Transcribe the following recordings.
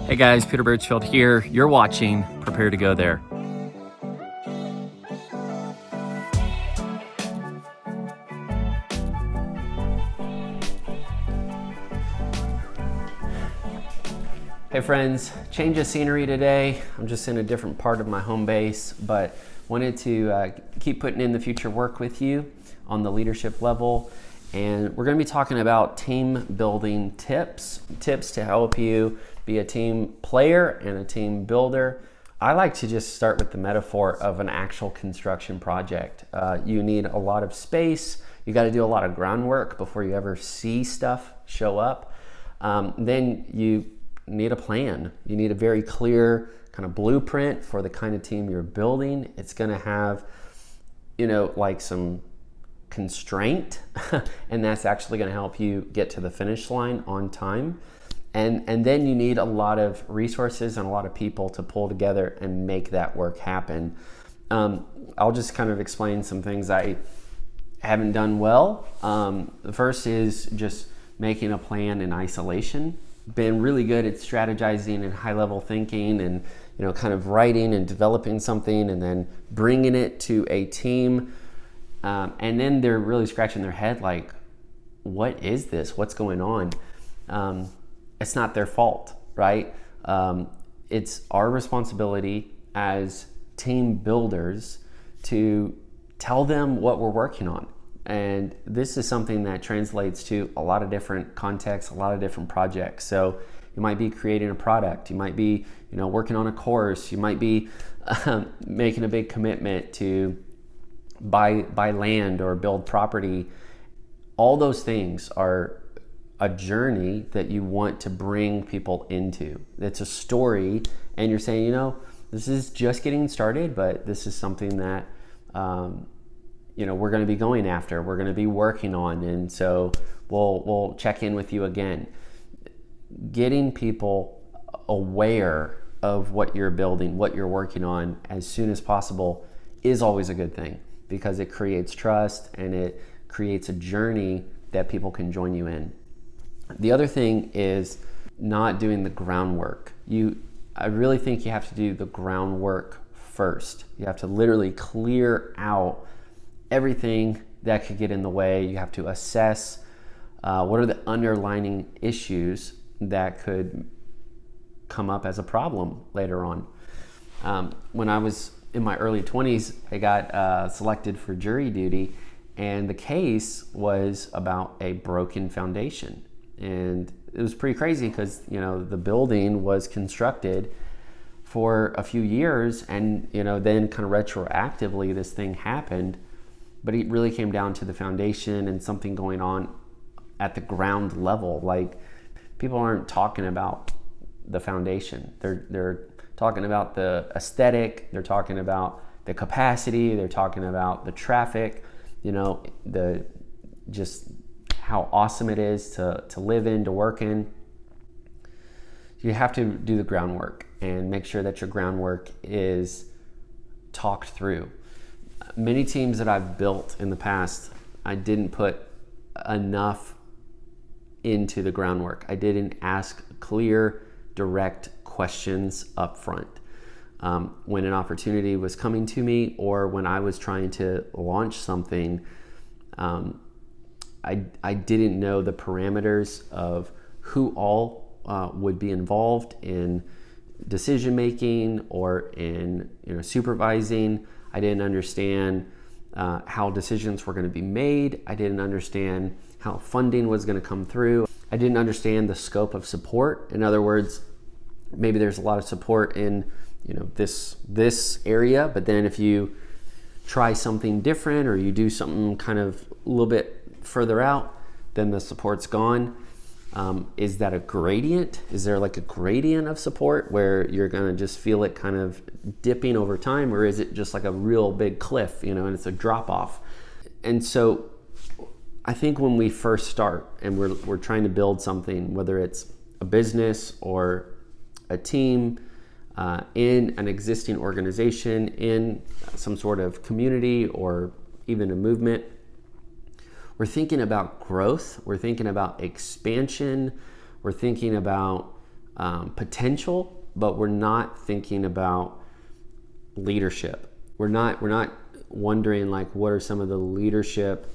Hey guys, Peter Burchfield here. You're watching Prepare to Go There. Hey friends, change of scenery today. I'm just in a different part of my home base, but wanted to keep putting in the future work with you on the leadership level. And we're going to be talking about team building tips to help you be a team player and a team builder. I like to just start with the metaphor of an actual construction project. You need a lot of space. You got to do a lot of groundwork before you ever see stuff show up. Then you need a plan. You need a very clear kind of blueprint for the kind of team you're building. It's going to have, like some constraint, and that's actually going to help you get to the finish line on time. And then you need a lot of resources and a lot of people to pull together and make that work happen. I'll just kind of explain some things I haven't done well. The first is just making a plan in isolation. Been really good at strategizing and high-level thinking and kind of writing and developing something and then bringing it to a team. And then they're really scratching their head like, what is this? What's going on? It's not their fault, right? It's our responsibility as team builders to tell them what we're working on. And this is something that translates to a lot of different contexts, a lot of different projects. So you might be creating a product, you might be working on a course, you might be making a big commitment to buy land or build property. All those things are a journey that you want to bring people into. It's a story, and you're saying, this is just getting started, but this is something that we're going to be going after, we're going to be working on, and so we'll check in with you again. Getting people aware of what you're building, what you're working on as soon as possible is always a good thing, because it creates trust and it creates a journey that people can join you in. The other thing is not doing the groundwork. I really think you have to do the groundwork first. You have to literally clear out everything that could get in the way. You have to assess what are the underlying issues that could come up as a problem later on. When I was in my early 20s, I got selected for jury duty, and the case was about a broken foundation. And it was pretty crazy because, the building was constructed for a few years, and, then kind of retroactively this thing happened. But it really came down to the foundation and something going on at the ground level. Like, people aren't talking about the foundation. They're talking about the aesthetic, they're talking about the capacity, they're talking about the traffic, just how awesome it is to live in, to work in. You have to do the groundwork and make sure that your groundwork is talked through. Many teams that I've built in the past, I didn't put enough into the groundwork. I didn't ask clear, direct questions up front. When an opportunity was coming to me, or when I was trying to launch something, I didn't know the parameters of who all would be involved in decision making or in supervising. I didn't understand how decisions were going to be made. I didn't understand how funding was going to come through. I didn't understand the scope of support. In other words, maybe there's a lot of support in this area, but then if you try something different or you do something kind of a little bit further out, then the support's gone. Is that a gradient? Is there like a gradient of support where you're gonna just feel it kind of dipping over time, or is it just like a real big cliff, and it's a drop off? And so I think when we first start and we're trying to build something, whether it's a business or a team, in an existing organization, in some sort of community, or even a movement, we're thinking about growth, we're thinking about expansion, we're thinking about potential, but we're not thinking about leadership. We're not wondering like, what are some of the leadership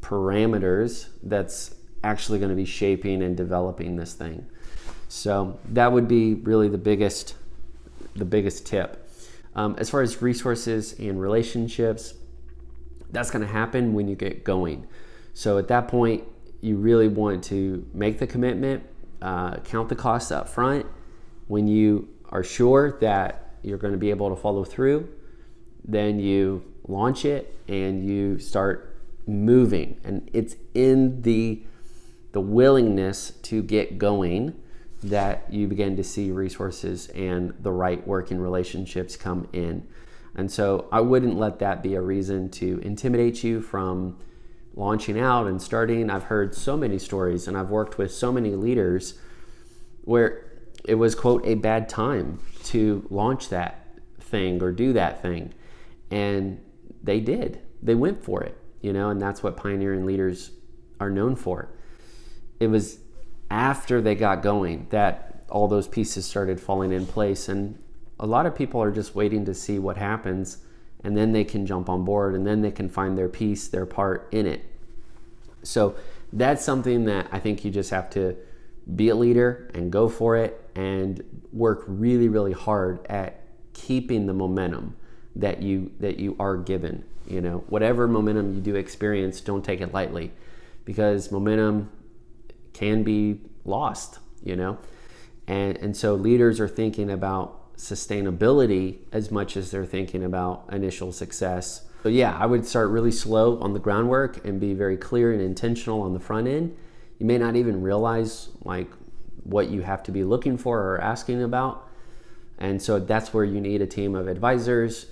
parameters that's actually going to be shaping and developing this thing. So that would be really the biggest tip. As far as resources and relationships, that's going to happen when you get going. So at that point, you really want to make the commitment, count the costs up front. When you are sure that you're going to be able to follow through, then you launch it and you start moving. And it's in the willingness to get going that you begin to see resources and the right working relationships come in. And so I wouldn't let that be a reason to intimidate you from launching out and starting. I've heard so many stories and I've worked with so many leaders where it was, quote, a bad time to launch that thing or do that thing. And they did. They went for it, and that's what pioneering leaders are known for. It was after they got going that all those pieces started falling in place. And a lot of people are just waiting to see what happens, and then they can jump on board, and then they can find their piece, their part in it. So that's something that I think you just have to be a leader and go for it and work really, really hard at keeping the momentum that you are given. Whatever momentum you do experience, don't take it lightly, because momentum can be lost, and so leaders are thinking about sustainability as much as they're thinking about initial success. So yeah, I would start really slow on the groundwork and be very clear and intentional on the front end. You may not even realize like what you have to be looking for or asking about. And so that's where you need a team of advisors,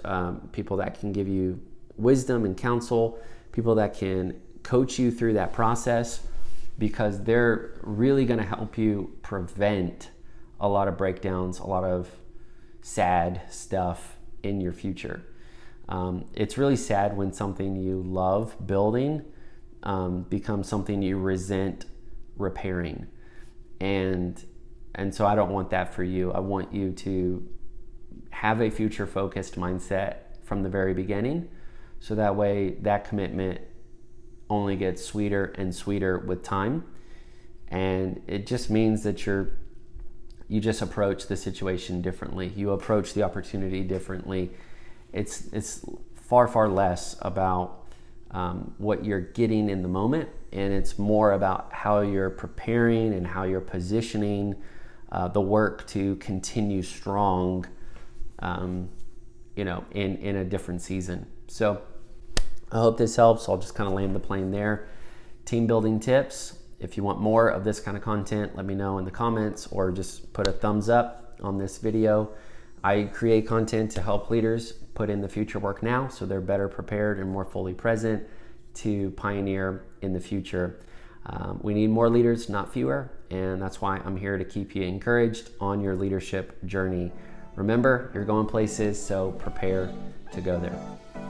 people that can give you wisdom and counsel, people that can coach you through that process, because they're really going to help you prevent a lot of breakdowns, a lot of sad stuff in your future. It's really sad when something you love building becomes something you resent repairing. And so I don't want that for you. I want you to have a future-focused mindset from the very beginning, so that way that commitment only gets sweeter and sweeter with time. And it just means that you just approach the situation differently. You approach the opportunity differently. It's far, far less about what you're getting in the moment, and it's more about how you're preparing and how you're positioning the work to continue strong, in a different season. So I hope this helps. I'll just kind of land the plane there. Team building tips. If you want more of this kind of content, let me know in the comments, or just put a thumbs up on this video. I create content to help leaders put in the future work now, so they're better prepared and more fully present to pioneer in the future. We need more leaders, not fewer, and that's why I'm here to keep you encouraged on your leadership journey. Remember, you're going places, so prepare to go there.